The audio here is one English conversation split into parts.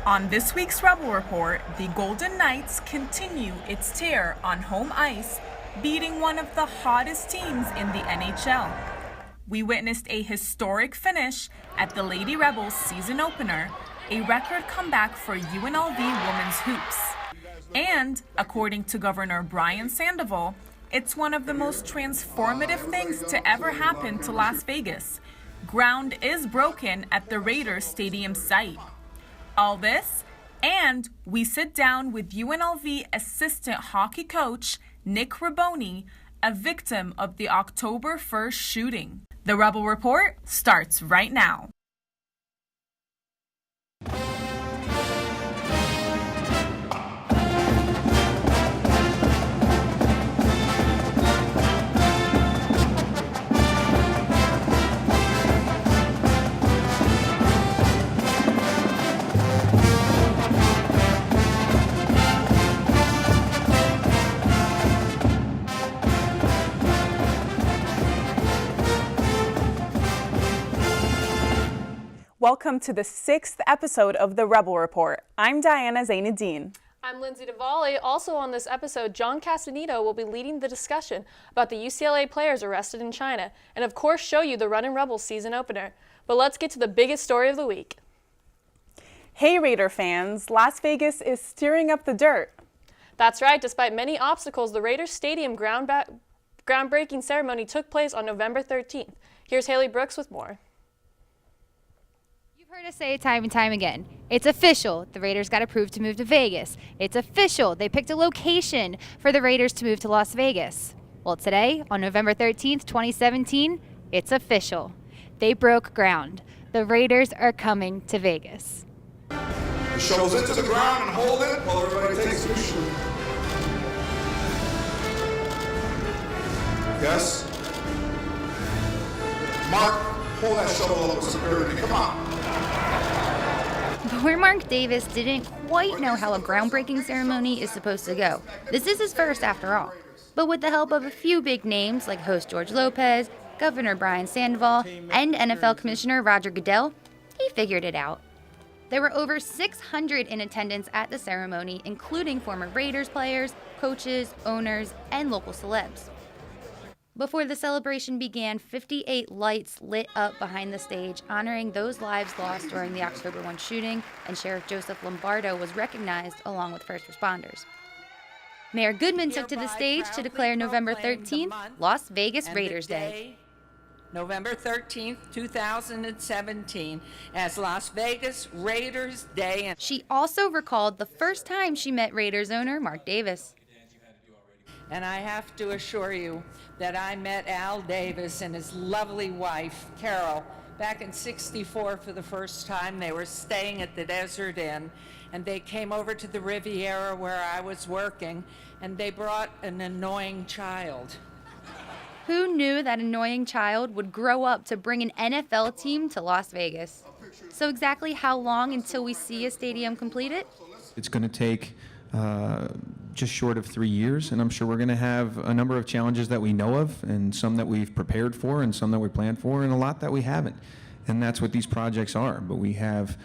On this week's Rebel Report, the Golden Knights continue its tear on home ice, beating one of the hottest teams in the NHL. We witnessed a historic finish at the Lady Rebels season opener, a record comeback for UNLV women's hoops. And, according to Governor Brian Sandoval, it's one of the most transformative things to ever happen to Las Vegas. Ground is broken at the Raiders Stadium site. All this, and we sit down with UNLV assistant hockey coach Nick Robone, a victim of the October 1st shooting. The Rebel Report starts right now. Welcome to the 6th episode of the Rebel Report. I'm Diana Zainadine. I'm Lindsay DeValle. Also on this episode, John Castanito will be leading the discussion about the UCLA players arrested in China, and of course show you the Runnin Rebels season opener. But let's get to the biggest story of the week. Hey Raider fans, Las Vegas is stirring up the dirt. That's right, despite many obstacles, the Raiders Stadium groundbreaking ceremony took place on November 13th. Here's Haley Brooks with more. You've heard us say it time and time again. It's official. The Raiders got approved to move to Vegas. It's official. They picked a location for the Raiders to move to Las Vegas. Well, today, on November 13th, 2017, it's official. They broke ground. The Raiders are coming to Vegas. The shovels into the ground and hold it while everybody takes a shoot. Yes? Mark, hold that shovel up with security. Come on. But where Mark Davis didn't quite know how a groundbreaking ceremony is supposed to go. This is his first after all. But with the help of a few big names like host George Lopez, Governor Brian Sandoval, and NFL Commissioner Roger Goodell, he figured it out. There were over 600 in attendance at the ceremony, including former Raiders players, coaches, owners, and local celebs. Before the celebration began, 58 lights lit up behind the stage, honoring those lives lost during the October 1 shooting, and Sheriff Joseph Lombardo was recognized along with first responders. Mayor Goodman took to the stage to declare November 13th Las Vegas Raiders Day. November 13th, 2017, as Las Vegas Raiders Day. She also recalled the first time she met Raiders owner Mark Davis. And I have to assure you that I met Al Davis and his lovely wife, Carol, back in '64 for the first time. They were staying at the Desert Inn, and they came over to the Riviera where I was working, and they brought an annoying child. Who knew that annoying child would grow up to bring an NFL team to Las Vegas? So exactly how long until we see a stadium completed? It's going to take just short of 3 years, and I'm sure we're going to have a number of challenges that we know of, and some that we've prepared for, and some that we planned for, and a lot that we haven't. And that's what these projects are. But we have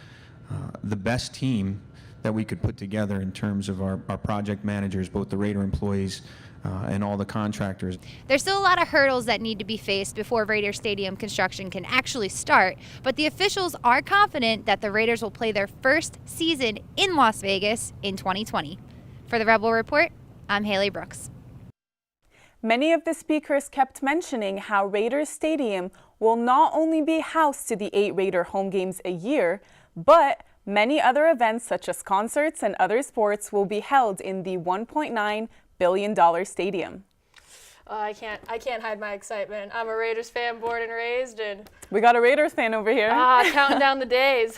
the best team that we could put together in terms of our project managers, both the Raider employees and all the contractors. There's still a lot of hurdles that need to be faced before Raider Stadium construction can actually start, but the officials are confident that the Raiders will play their first season in Las Vegas in 2020. For the Rebel Report, I'm Haley Brooks. Many of the speakers kept mentioning how Raiders Stadium will not only be house to the 8 Raider home games a year, but many other events such as concerts and other sports will be held in the $1.9 billion stadium. I can't hide my excitement. I'm a Raiders fan, born and raised, and we got a Raiders fan over here. Counting down the days.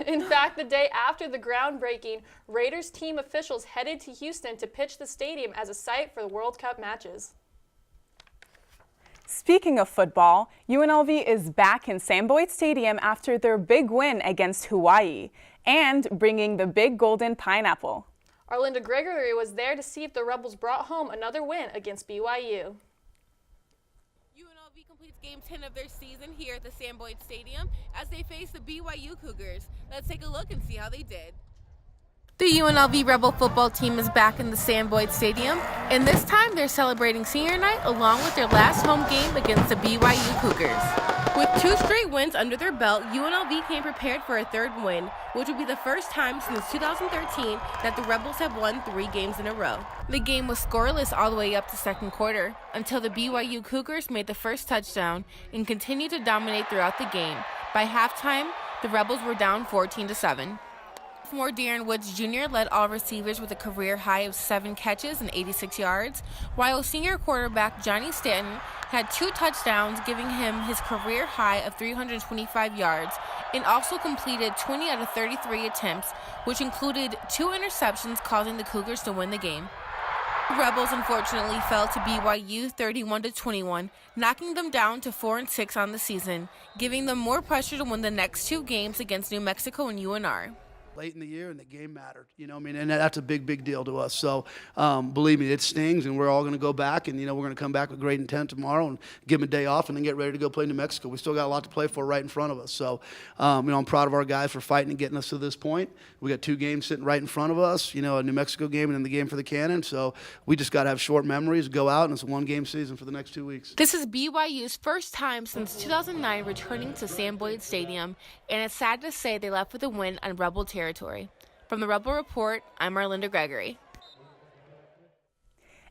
In fact, the day after the groundbreaking, Raiders team officials headed to Houston to pitch the stadium as a site for the World Cup matches. Speaking of football, UNLV is back in Sam Boyd Stadium after their big win against Hawaii and bringing the big golden pineapple. Arlinda Gregory was there to see if the Rebels brought home another win against BYU. UNLV completes Game 10 of their season here at the Sam Boyd Stadium as they face the BYU Cougars. Let's take a look and see how they did. The UNLV Rebel Football team is back in the Sam Boyd Stadium, and this time they're celebrating senior night along with their last home game against the BYU Cougars. With 2 straight wins under their belt, UNLV came prepared for a 3rd win, which would be the first time since 2013 that the Rebels have won 3 games in a row. The game was scoreless all the way up to 2nd quarter, until the BYU Cougars made the first touchdown and continued to dominate throughout the game. By halftime, the Rebels were down 14-7. Sophomore Darren Woods Jr. led all receivers with a career high of 7 catches and 86 yards, while senior quarterback Johnny Stanton had 2 touchdowns, giving him his career high of 325 yards, and also completed 20 out of 33 attempts, which included 2 interceptions, causing the Cougars to win the game. The Rebels unfortunately fell to BYU 31-21, knocking them down to 4-6 on the season, giving them more pressure to win the next 2 games against New Mexico and UNR. Late in the year, and the game mattered, and that's a big deal to us. So believe me, it stings, and we're all going to go back, and we're going to come back with great intent tomorrow and give them a day off and then get ready to go play New Mexico. We still got a lot to play for right in front of us. So I'm proud of our guys for fighting and getting us to this point. We got 2 games sitting right in front of us, a New Mexico game and then the game for the Cannon. So we just got to have short memories, go out, and it's a 1-game season for the next 2 weeks. This is BYU's first time since 2009 returning to Sam Boyd Stadium, and it's sad to say they left with a win on Rebel territory. From the Rebel Report, I'm Arlinda Gregory.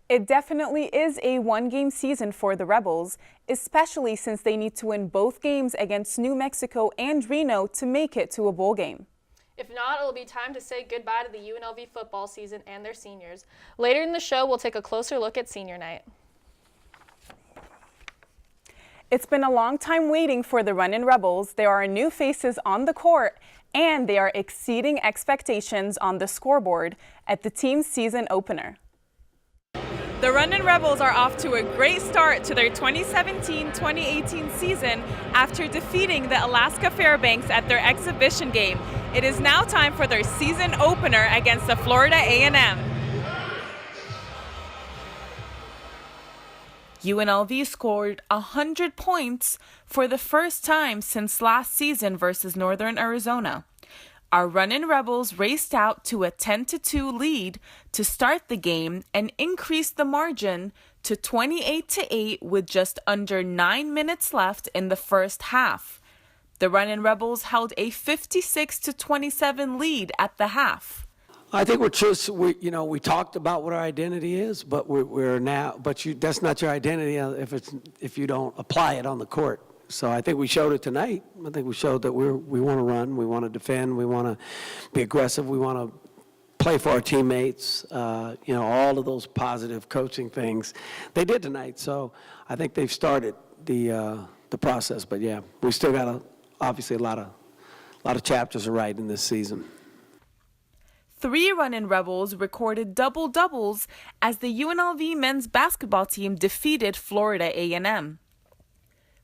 It definitely is a 1-game season for the Rebels, especially since they need to win both games against New Mexico and Reno to make it to a bowl game. If not, it'll be time to say goodbye to the UNLV football season and their seniors. Later in the show, we'll take a closer look at senior night. It's been a long time waiting for the Runnin Rebels. There are new faces on the court, and they are exceeding expectations on the scoreboard at the team's season opener. The Runnin Rebels are off to a great start to their 2017-2018 season after defeating the Alaska Fairbanks at their exhibition game. It is now time for their season opener against the Florida A&M. UNLV scored 100 points for the first time since last season versus Northern Arizona. Our Runnin Rebels raced out to a 10-2 lead to start the game and increased the margin to 28-8 with just under 9 minutes left in the first half. The Runnin Rebels held a 56-27 lead at the half. I think we talked about what our identity is, but that's not your identity if you don't apply it on the court. So I think we showed it tonight. I think we showed that we want to run, we want to defend, we want to be aggressive, we want to play for our teammates. All of those positive coaching things they did tonight. So I think they've started the process. But yeah, we still got obviously a lot of chapters to write in this season. 3 Runnin Rebels recorded double-doubles as the UNLV men's basketball team defeated Florida A&M.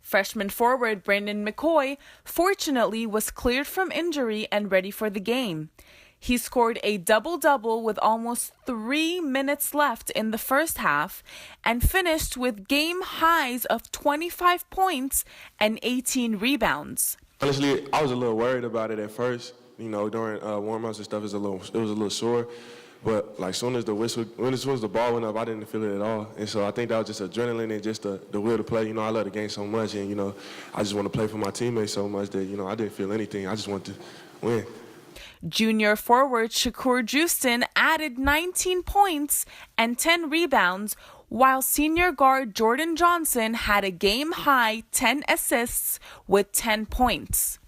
Freshman forward Brandon McCoy fortunately was cleared from injury and ready for the game. He scored a double-double with almost 3 minutes left in the first half and finished with game highs of 25 points and 18 rebounds. Honestly, I was a little worried about it at first. During warm-ups and stuff, it was a little sore. But as soon as the ball went up, I didn't feel it at all. And so I think that was just adrenaline and just the will to play. I love the game so much, and I just want to play for my teammates so much that I didn't feel anything. I just wanted to win. Junior forward Shakur Justin added 19 points and 10 rebounds, while senior guard Jordan Johnson had a game-high 10 assists with 10 points.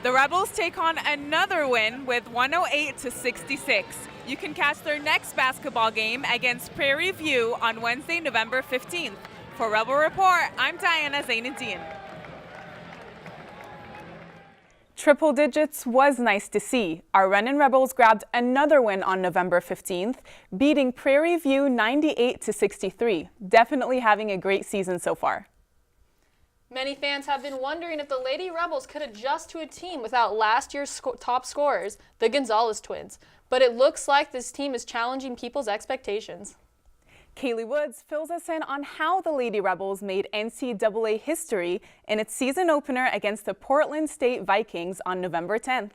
The Rebels take on another win with 108-66. You can catch their next basketball game against Prairie View on Wednesday, November 15th. For Rebel Report, I'm Diana Zainadine. Triple digits was nice to see. Our Runnin Rebels grabbed another win on November 15th, beating Prairie View 98-63. Definitely having a great season so far. Many fans have been wondering if the Lady Rebels could adjust to a team without last year's top scorers, the Gonzalez twins. But it looks like this team is challenging people's expectations. Kaylee Woods fills us in on how the Lady Rebels made NCAA history in its season opener against the Portland State Vikings on November 10th.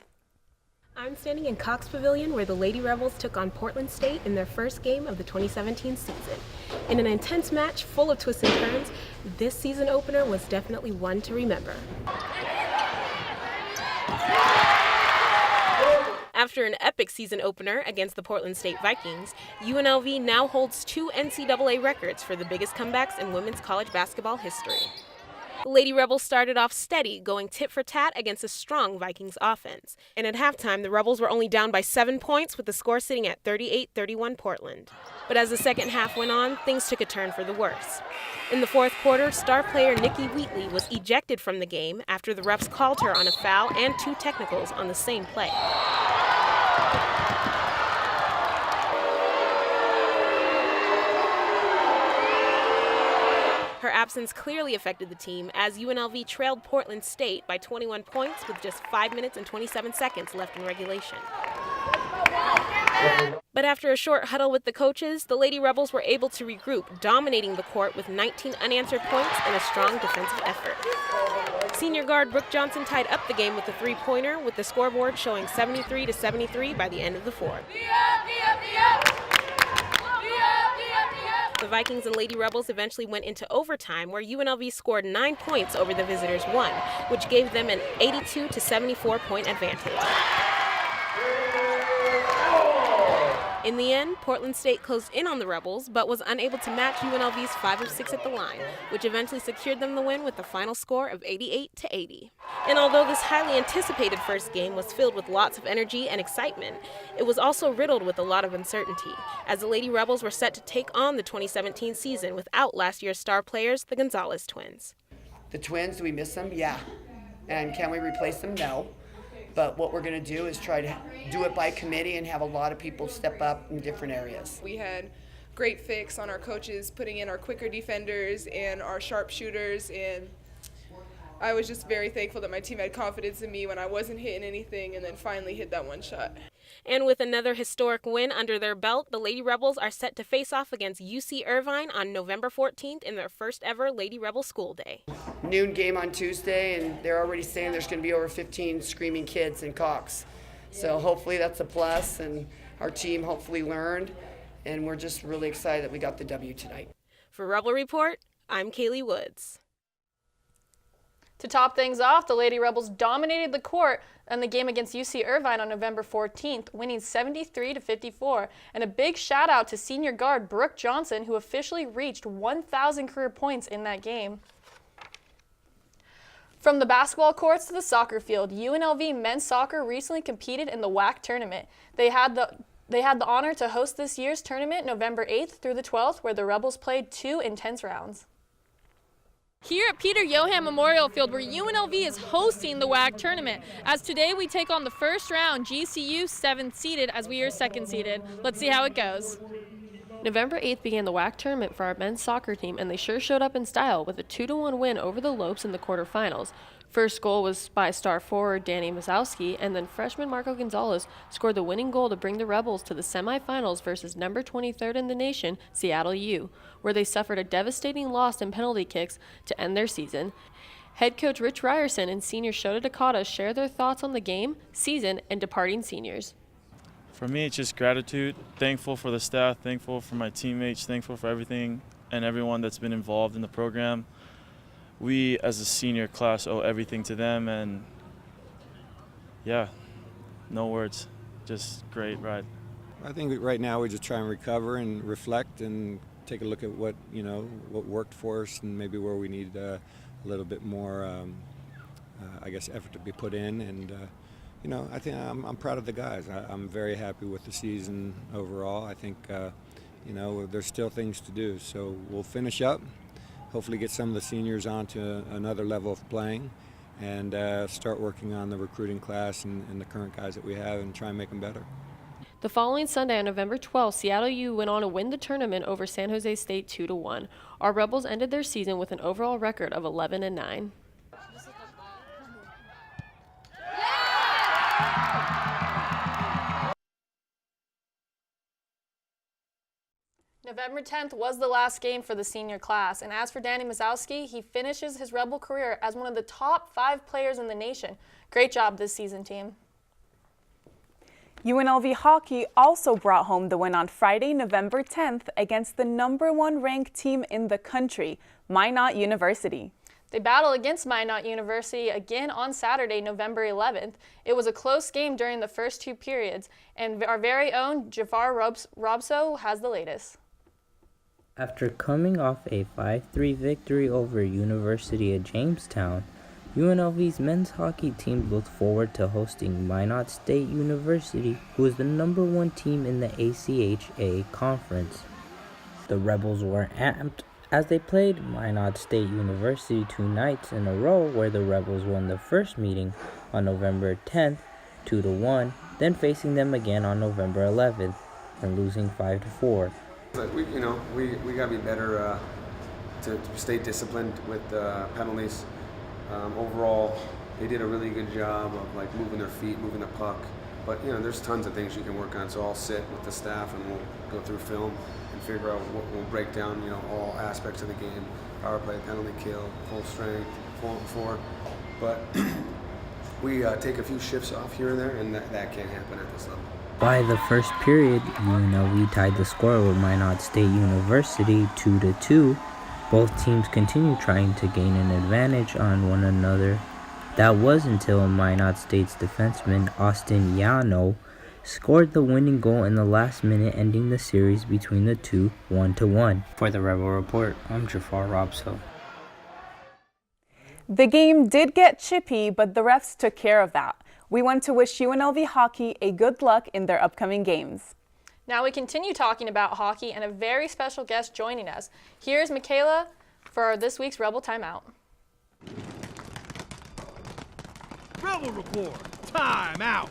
I'm standing in Cox Pavilion where the Lady Rebels took on Portland State in their first game of the 2017 season. In an intense match full of twists and turns, this season opener was definitely one to remember. After an epic season opener against the Portland State Vikings, UNLV now holds 2 NCAA records for the biggest comebacks in women's college basketball history. The Lady Rebels started off steady, going tit for tat against a strong Vikings offense. And at halftime, the Rebels were only down by 7 points, with the score sitting at 38-31 Portland. But as the second half went on, things took a turn for the worse. In the fourth quarter, star player Nikki Wheatley was ejected from the game after the refs called her on a foul and 2 technicals on the same play. Her absence clearly affected the team as UNLV trailed Portland State by 21 points with just 5 minutes and 27 seconds left in regulation. But after a short huddle with the coaches, the Lady Rebels were able to regroup, dominating the court with 19 unanswered points and a strong defensive effort. Senior guard Brooke Johnson tied up the game with a 3-pointer, with the scoreboard showing 73-73 by the end of the fourth. The Vikings and Lady Rebels eventually went into overtime, where UNLV scored 9 points over the visitors' 1, which gave them an 82-74 point advantage. In the end, Portland State closed in on the Rebels, but was unable to match UNLV's 5 of 6 at the line, which eventually secured them the win with a final score of 88-80. And although this highly anticipated first game was filled with lots of energy and excitement, it was also riddled with a lot of uncertainty, as the Lady Rebels were set to take on the 2017 season without last year's star players, the Gonzalez twins. The twins, do we miss them? Yeah. And can we replace them? No. But what we're going to do is try to do it by committee and have a lot of people step up in different areas. We had great fix on our coaches putting in our quicker defenders and our sharpshooters, and I was just very thankful that my team had confidence in me when I wasn't hitting anything and then finally hit that one shot. And with another historic win under their belt, the Lady Rebels are set to face off against UC Irvine on November 14th in their first ever Lady Rebel School Day. Noon game on Tuesday, and they're already saying there's going to be over 15 screaming kids in Cox. So hopefully that's a plus, and our team hopefully learned, and we're just really excited that we got the W tonight. For Rebel Report, I'm Kaylee Woods. To top things off, the Lady Rebels dominated the court in the game against UC Irvine on November 14th, winning 73-54. And a big shout out to senior guard Brooke Johnson, who officially reached 1,000 career points in that game. From the basketball courts to the soccer field, UNLV men's soccer recently competed in the WAC tournament. They had the honor to host this year's tournament November 8th through the 12th, where the Rebels played 2 intense rounds. Here at Peter Johann Memorial Field, where UNLV is hosting the WAC tournament. As today we take on the first round, GCU 7th seeded, as we are 2nd seeded. Let's see how it goes. November 8th began the WAC tournament for our men's soccer team, and they sure showed up in style with a 2-1 win over the Lopes in the quarterfinals. First goal was by star forward Danny Mazowski, and then freshman Marco Gonzalez scored the winning goal to bring the Rebels to the semifinals versus number 23rd in the nation, Seattle U, where they suffered a devastating loss in penalty kicks to end their season. Head coach Rich Ryerson and senior Shota Takata share their thoughts on the game, season, and departing seniors. For me, it's just gratitude, thankful for the staff, thankful for my teammates, thankful for everything and everyone that's been involved in the program. We, as a senior class, owe everything to them, and yeah, no words, just great ride. I think right now we just try and recover and reflect and take a look at what worked for us and maybe where we need a little bit more, effort to be put in. And I think I'm proud of the guys. I'm very happy with the season overall. I think there's still things to do, so we'll finish up. Hopefully get some of the seniors onto another level of playing and start working on the recruiting class and the current guys that we have and try and make them better. The following Sunday on November 12th, Seattle U went on to win the tournament over San Jose State 2-1. Our Rebels ended their season with an overall record of 11-9. November 10th was the last game for the senior class, and as for Danny Mazowski, he finishes his Rebel career as one of the top 5 players in the nation. Great job this season, team. UNLV hockey also brought home the win on Friday, November 10th against the #1 ranked team in the country, Minot University. They battle against Minot University again on Saturday, November 11th. It was a close game during the first 2 periods, and our very own Jafar Robso has the latest. After coming off a 5-3 victory over University of Jamestown, UNLV's men's hockey team looked forward to hosting Minot State University, who is the #1 team in the ACHA conference. The Rebels were amped as they played Minot State University 2 nights in a row, where the Rebels won the first meeting on November 10th 2-1, then facing them again on November 11th and losing 5-4. But we got to be better to stay disciplined with penalties. Overall, they did a really good job of like moving their feet, moving the puck. But there's tons of things you can work on. So I'll sit with the staff and we'll go through film and figure out what we'll break down. All aspects of the game: power play, penalty kill, full strength, 4-on-4. But we take a few shifts off here and there, and that can't happen at this level. By the first period, UNLV tied the score with Minot State University 2-2. Both teams continued trying to gain an advantage on one another. That was until Minot State's defenseman Austin Yano scored the winning goal in the last minute, ending the series between the two 1-1. For the Rebel Report, I'm Jafar Robso. The game did get chippy, but the refs took care of that. We want to wish UNLV hockey a good luck in their upcoming games. Now we continue talking about hockey and a very special guest joining us. Here's Michaela for this week's Rebel Timeout. Rebel Report, Timeout.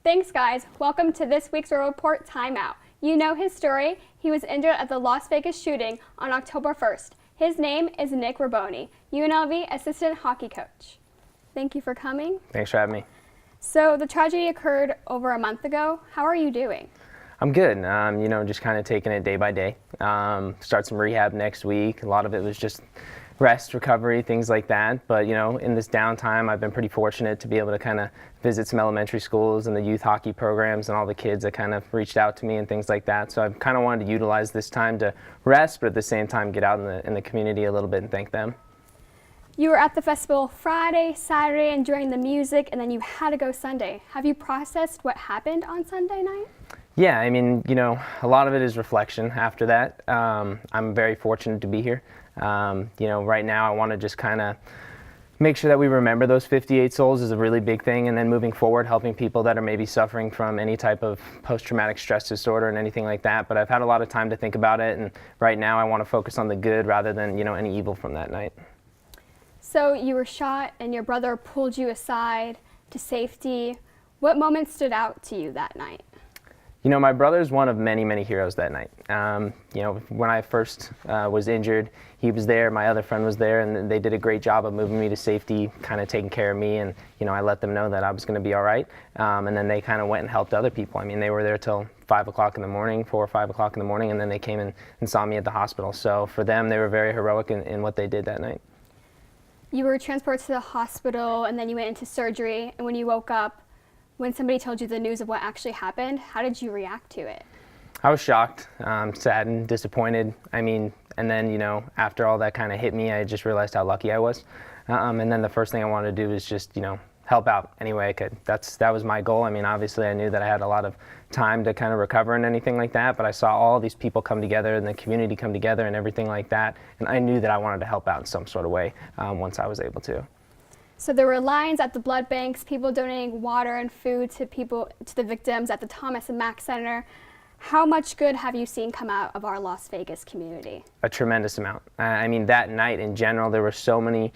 Thanks, guys. Welcome to this week's Rebel Report Timeout. You know his story. He was injured at the Las Vegas shooting on October 1st. His name is Nick Robone, UNLV assistant hockey coach. Thank you for coming. Thanks for having me. So the tragedy occurred over a month ago. How are you doing? I'm good. Just kind of taking it day by day. Start some rehab next week. A lot of it was just rest, recovery, things like that. But, in this downtime, I've been pretty fortunate to be able to kind of visit some elementary schools and the youth hockey programs and all the kids that kind of reached out to me and things like that. So I've kind of wanted to utilize this time to rest, but at the same time get out in the community a little bit and thank them. You were at the festival Friday, Saturday, enjoying the music, and then you had to go Sunday. Have you processed what happened on Sunday night? Yeah, a lot of it is reflection after that. I'm very fortunate to be here. Right now I want to just kind of make sure that we remember those 58 souls is a really big thing, and then moving forward, helping people that are maybe suffering from any type of post-traumatic stress disorder and anything like that. But I've had a lot of time to think about it, and right now I want to focus on the good rather than, any evil from that night. So you were shot and your brother pulled you aside to safety. What moments stood out to you that night? My brother's one of many, many heroes that night. When I first was injured, he was there, my other friend was there, and they did a great job of moving me to safety, kind of taking care of me, and, I let them know that I was going to be all right. And then they kind of went and helped other people. They were there till 5 o'clock in the morning, 4 or 5 o'clock in the morning, and then they came and saw me at the hospital. So for them, they were very heroic in what they did that night. You were transported to the hospital, and then you went into surgery, and when you woke up, when somebody told you the news of what actually happened, how did you react to it? I was shocked, saddened, disappointed. And then, after all that kind of hit me, I just realized how lucky I was. And then the first thing I wanted to do was just, help out any way I could. That was my goal. Obviously I knew that I had a lot of time to kind of recover and anything like that, but I saw all these people come together and the community come together and everything like that, and I knew that I wanted to help out in some sort of way once I was able to. So there were lines at the blood banks, people donating water and food to the victims at the Thomas and Mack Center. How much good have you seen come out of our Las Vegas community? A tremendous amount. That night in general, there were so many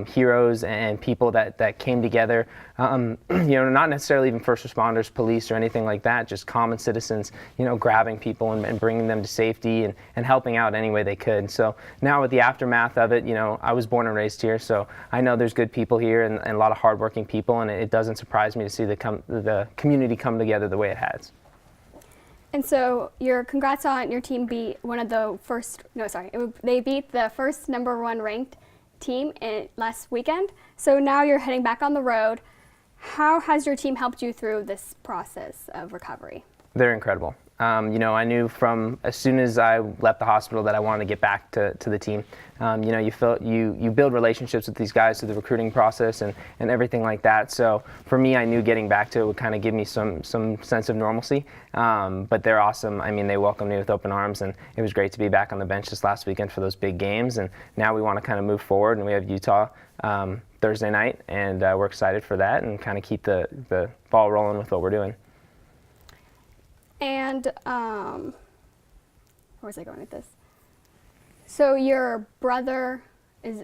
heroes and people that came together, not necessarily even first responders, police, or anything like that, just common citizens, grabbing people and bringing them to safety and helping out any way they could. So now with the aftermath of it, I was born and raised here, so I know there's good people here and a lot of hardworking people, and it doesn't surprise me to see the community come together the way it has. And so congrats on your team beat they beat the first #1 ranked team last weekend. So now you're heading back on the road. How has your team helped you through this process of recovery? They're incredible. I knew from as soon as I left the hospital that I wanted to get back to the team. You build relationships with these guys through the recruiting process and everything like that. So for me, I knew getting back to it would kind of give me some sense of normalcy. But they're awesome. I mean, they welcomed me with open arms, and it was great to be back on the bench this last weekend for those big games. And now we want to kind of move forward, and we have Utah Thursday night, and we're excited for that and kind of keep the ball rolling with what we're doing. And where was I going with this? So your brother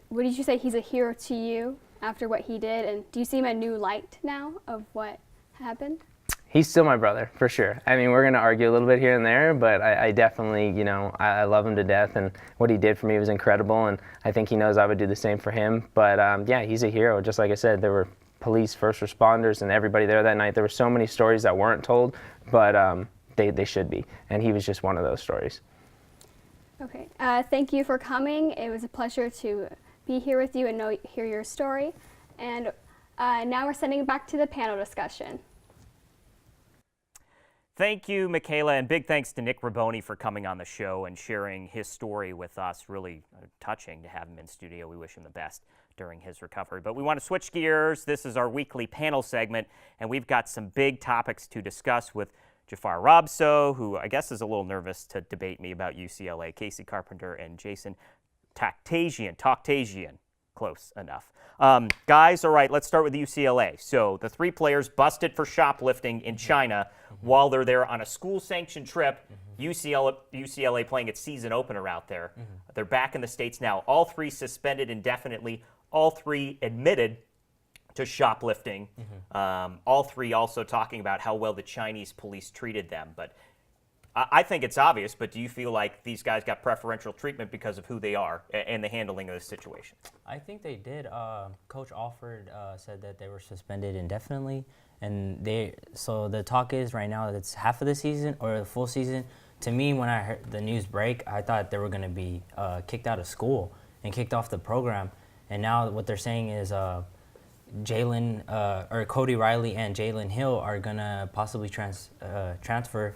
what did you say, he's a hero to you after what he did? And do you see him a new light now of what happened? He's still my brother, for sure. I mean, we're going to argue a little bit here and there, but I definitely, I love him to death, and what he did for me was incredible, and I think he knows I would do the same for him. But yeah, he's a hero. Just like I said, there were police, first responders, and everybody there that night. There were so many stories that weren't told, but they should be, and he was just one of those stories. Okay, thank you for coming. It was a pleasure to be here with you and hear your story. And now we're sending it back to the panel discussion. Thank you, Michaela, and big thanks to Nick Robone for coming on the show and sharing his story with us. Really touching to have him in studio. We wish him the best during his recovery. But we want to switch gears. This is our weekly panel segment, and we've got some big topics to discuss with Jafar Robso, who I guess is a little nervous to debate me about UCLA, Casey Carpenter, and Jason Toctasian. Close enough. Guys, all right, let's start with UCLA. So the 3 players busted for shoplifting in China while they're there on a school-sanctioned trip. UCLA playing its season opener out there. They're back in the States now. All 3 suspended indefinitely. All 3 admitted to shoplifting. All 3 also talking about how well the Chinese police treated them. But I think it's obvious, but do you feel like these guys got preferential treatment because of who they are and the handling of the situation? I think they did. Coach Alford said that they were suspended indefinitely, and so the talk is right now that it's half of the season or the full season. To me, when I heard the news break, I thought they were going to be kicked out of school and kicked off the program, and now what they're saying is Cody Riley and Jalen Hill are going to possibly transfer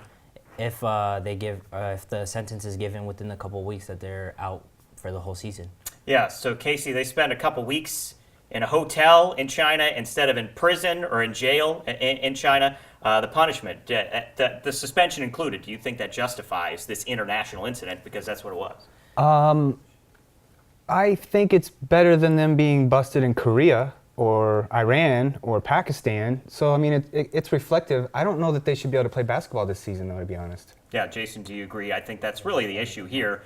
if the sentence is given within a couple of weeks that they're out for the whole season. Yeah, so Casey, they spent a couple weeks in a hotel in China instead of in prison or in jail in China. The punishment, the suspension included, do you think that justifies this international incident? Because that's what it was. I think it's better than them being busted in Korea or Iran or Pakistan. So, I mean, it's reflective. I don't know that they should be able to play basketball this season, though, to be honest. Yeah, Jason, do you agree? I think that's really the issue here.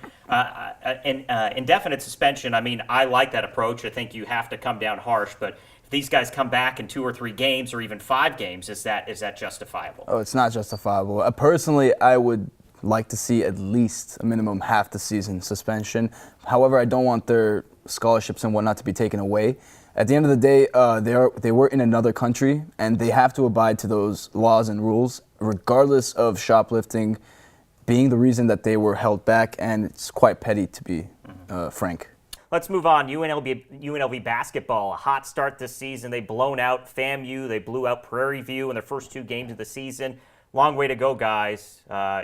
Indefinite suspension, I mean, I like that approach. I think you have to come down harsh, but if these guys come back in 2 or 3 games or even 5 games, is that justifiable? Oh, it's not justifiable. Personally, I would like to see at least a minimum half the season suspension. However, I don't want their scholarships and whatnot to be taken away. At the end of the day, they were in another country, and they have to abide to those laws and rules, regardless of shoplifting being the reason that they were held back, and it's quite petty, to be frank. Let's move on. UNLV basketball, a hot start this season. They've blown out FAMU. They blew out Prairie View in their first 2 games of the season. Long way to go, guys.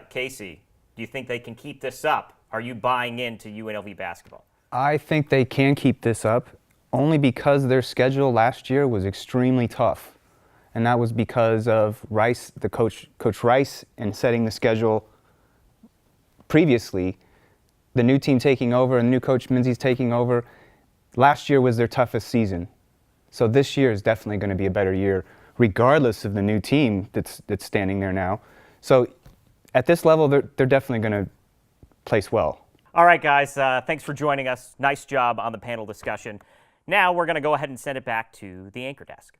Casey, do you think they can keep this up? Are you buying into UNLV basketball? I think they can keep this up, only because their schedule last year was extremely tough. And that was because of Rice, Coach Rice, and setting the schedule previously. The new team taking over and new coach Minzy's taking over. Last year was their toughest season. So this year is definitely going to be a better year, regardless of the new team that's standing there now. So at this level, they're definitely going to place well. All right, guys, thanks for joining us. Nice job on the panel discussion. Now we're going to go ahead and send it back to the anchor desk.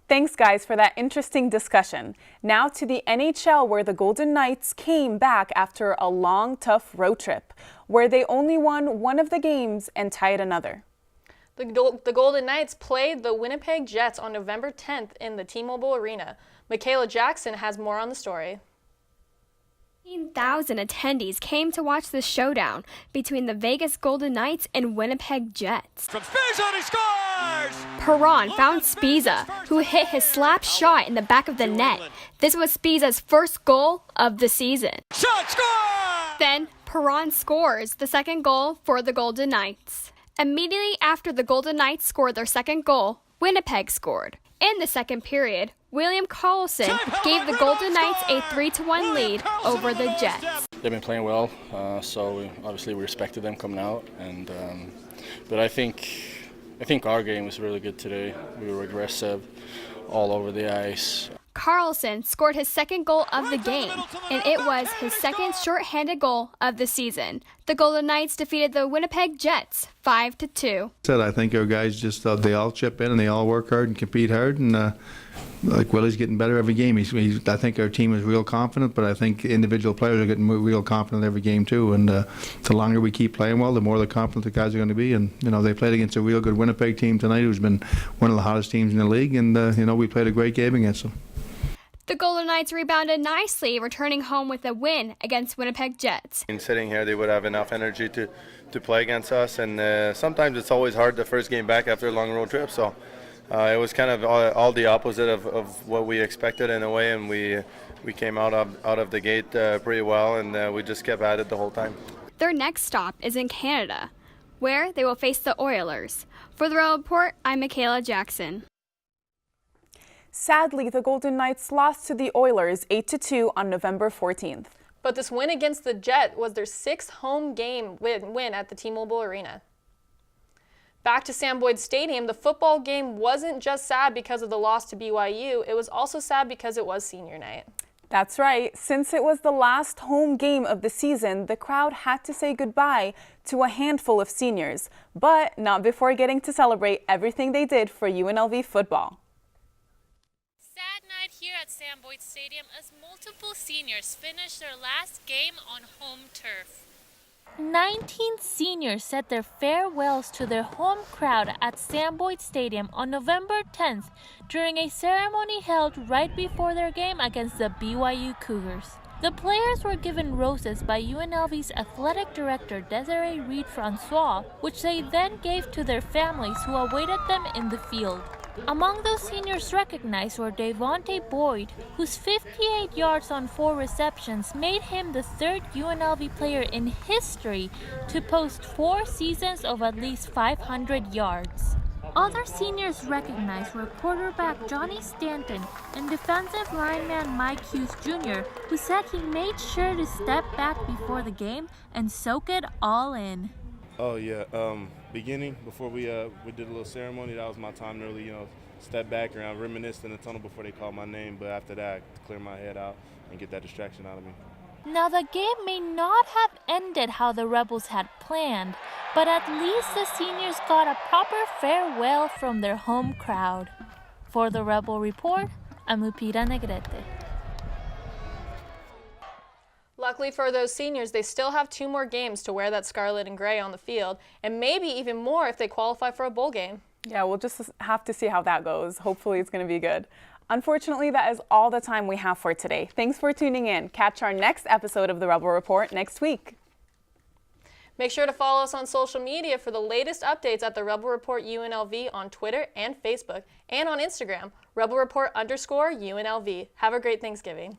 Thanks, guys, for that interesting discussion. Now to the NHL, where the Golden Knights came back after a long, tough road trip, where they only won one of the games and tied another. The Golden Knights played the Winnipeg Jets on November 10th in the T-Mobile Arena. Michaela Jackson has more on the story. 15,000 attendees came to watch the showdown between the Vegas Golden Knights and Winnipeg Jets. From Spizzo, he scores! Perron found Spiza, who hit his slap shot in the back of the net. This was Spiza's first goal of the season. Shot score! Then Perron scores the second goal for the Golden Knights. Immediately after the Golden Knights scored their second goal, Winnipeg scored. In the second period, William Carlson gave the Golden Knights a 3-1 lead over the Jets. They've been playing well, so obviously we respected them coming out, and but I think our game was really good today. We were aggressive all over the ice. Carlson scored his second goal of the game, and it was his second shorthanded goal of the season. The Golden Knights defeated the Winnipeg Jets 5-2. I think our guys just they all chip in and they all work hard and compete hard, and like Willie's getting better every game. I think our team is real confident, but I think individual players are getting real confident every game too. And the longer we keep playing well, the more the confident the guys are going to be. And they played against a real good Winnipeg team tonight, who's been one of the hottest teams in the league. And we played a great game against them. The Golden Knights rebounded nicely, returning home with a win against Winnipeg Jets. In sitting here, they would have enough energy to play against us, and sometimes it's always hard the first game back after a long road trip. So it was kind of all the opposite of what we expected in a way, and we came out of the gate pretty well, and we just kept at it the whole time. Their next stop is in Canada, where they will face the Oilers. For the Rebel Report, I'm Michaela Jackson. Sadly, the Golden Knights lost to the Oilers 8-2 on November 14th. But this win against the Jet was their 6th home game win at the T-Mobile Arena. Back to Sam Boyd Stadium, the football game wasn't just sad because of the loss to BYU, it was also sad because it was senior night. That's right. Since it was the last home game of the season, the crowd had to say goodbye to a handful of seniors, but not before getting to celebrate everything they did for UNLV football. Sad night here at Sam Boyd Stadium as multiple seniors finished their last game on home turf. 19 seniors said their farewells to their home crowd at Sam Boyd Stadium on November 10th during a ceremony held right before their game against the BYU Cougars. The players were given roses by UNLV's athletic director Desiree Reed-Francois, which they then gave to their families who awaited them in the field. Among those seniors recognized were Devontae Boyd, whose 58 yards on 4 receptions made him the 3rd UNLV player in history to post 4 seasons of at least 500 yards. Other seniors recognized were quarterback Johnny Stanton and defensive lineman Mike Hughes Jr., who said he made sure to step back before the game and soak it all in. Oh yeah, beginning before we did a little ceremony, that was my time to really step back and reminisce in the tunnel before they called my name. But after that, to clear my head out and get that distraction out of me. Now the game may not have ended how the Rebels had planned, but at least the seniors got a proper farewell from their home crowd. For the Rebel Report, I'm Lupita Negrete. Luckily for those seniors, they still have 2 more games to wear that scarlet and gray on the field, and maybe even more if they qualify for a bowl game. Yeah, we'll just have to see how that goes. Hopefully it's going to be good. Unfortunately, that is all the time we have for today. Thanks for tuning in. Catch our next episode of the Rebel Report next week. Make sure to follow us on social media for the latest updates at the Rebel Report UNLV on Twitter and Facebook, and on Instagram, Rebel Report _UNLV. Have a great Thanksgiving.